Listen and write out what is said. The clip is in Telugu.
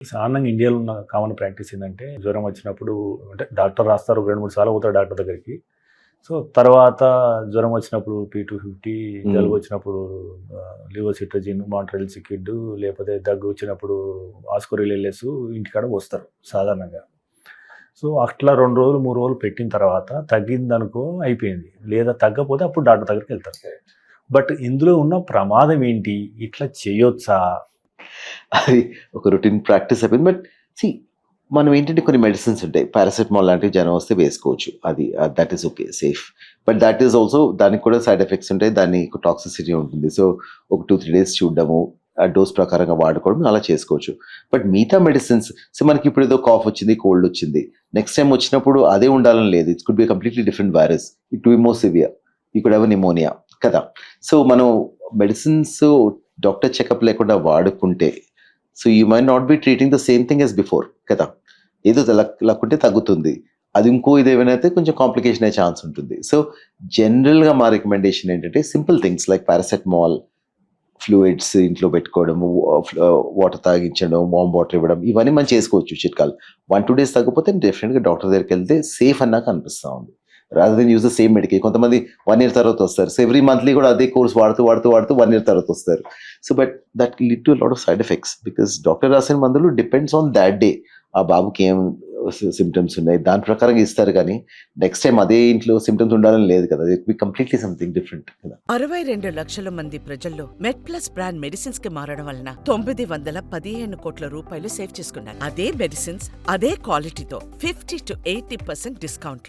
సాధారణంగా ఇండియాలో ఉన్న కామన్ ప్రాక్టీస్ ఏందంటే, జ్వరం వచ్చినప్పుడు అంటే డాక్టర్ రాస్తారు. 2, 3 సార్లు పోతారు డాక్టర్ దగ్గరికి. సో, తర్వాత జ్వరం వచ్చినప్పుడు P250, హ్మ్. జలుబు వచ్చినప్పుడు లివోసిట్రజిన్, మాంట్రిల్ లిక్విడ్, లేకపోతే దగ్గు వచ్చినప్పుడు ఆస్కోరిల్ ఎల్ఎస్ ఇంటికాడ పోస్తారు సాధారణంగా. సో, అట్లా 2 రోజులు, 3 రోజులు పెట్టిన తర్వాత తగ్గిందనుకో అయిపోయింది. లేదా తగ్గకపోతే అప్పుడు డాక్టర్ దగ్గరికెళ్తారు. బట్ ఇందులో ఉన్న ప్రమాదం ఏంటి? ఇట్లా చేయొచ్చా? అది ఒక రొటీన్ ప్రాక్టీస్ అయిపోయింది. బట్ సీ మనం ఏంటంటే కొన్ని మెడిసిన్స్ ఉంటాయి. పారాసిటమాల్ లాంటివి జ్వరం వస్తే వేసుకోవచ్చు. అది that is okay. Safe. But that is also దానికి కూడా సైడ్ ఎఫెక్ట్స్ ఉంటాయి. దానికి టాక్సిసిటీ ఉంటుంది. సో, ఒక 2, 3 డేస్ చూడడము, ఆ డోస్ ప్రకారంగా వాడుకోవడం అలా చేసుకోవచ్చు. బట్ మిగతా మెడిసిన్స్ సో, మనకి ఇప్పుడు ఏదో కాఫ్ వచ్చింది, కోల్డ్ వచ్చింది. నెక్స్ట్ టైమ్ వచ్చినప్పుడు అదే ఉండాలని లేదు. It could be completely different virus. It could be more severe. You could have pneumonia కదా! సో, మనం మెడిసిన్స్ డాక్టర్ చెకప్ లేకుండా వాడుకుంటే so you might not be treating the same thing as before కదా! ఏదో లక్కుంటే తగ్గుతుంది. అది ఇంకో ఇదేమైనా అయితే కొంచెం కాంప్లికేషన్ అయ్యే ఛాన్స్ ఉంటుంది. సో, జనరల్‌గా మా రికమెండేషన్ ఏంటంటే simple things like paracetamol, fluids ఇంట్లో పెట్టుకోవడము, వాటర్ తాగించడం, వార్మ్ వాటర్ ఇవ్వడం ఇవన్నీ మనం చేసుకోవచ్చు చిట్కాలు. 1, 2 డేస్ తగ్గకపోతే డెఫినిట్‌గా డాక్టర్ దగ్గరికెళ్తే సేఫ్ అని నాకు అనిపిస్తా ఉంది. Rather than use the same medication. కొంతమంది 1 ఇయర్ తర్వాత వస్తారు. సో, ఎవ్రీ మంత్లీ కూడా అదే కోర్స్ వాడుతూ 1 ఇయర్ తర్వాత వస్తారు. So, but that lead to lot of side effects because doctor రాసిన మందులు డిపెండ్స్ ఆన్ థాట్ డే. ఆ బాబుకి ఏం సింప్టమ్స్ ఉన్నాయి. దాని ప్రకారంగా ఇస్తారు గానీ, నెక్స్ట్ టైమ్ అదే ఇంట్లో సింప్టమ్స్ ఉండాలని లేదు కదా! It be completely something different కదా! 62 లక్షల మంది ప్రజల్లో మెడ్‌ప్లస్ బ్రాండ్ మెడిసిన్స్ కి మారడం వలన 915 కోట్ల రూపాయలు సేవ్ చేసుకున్నారు. అదే మెడిసిన్స్, అదే క్వాలిటీతో 50-80% డిస్కౌంట్లు.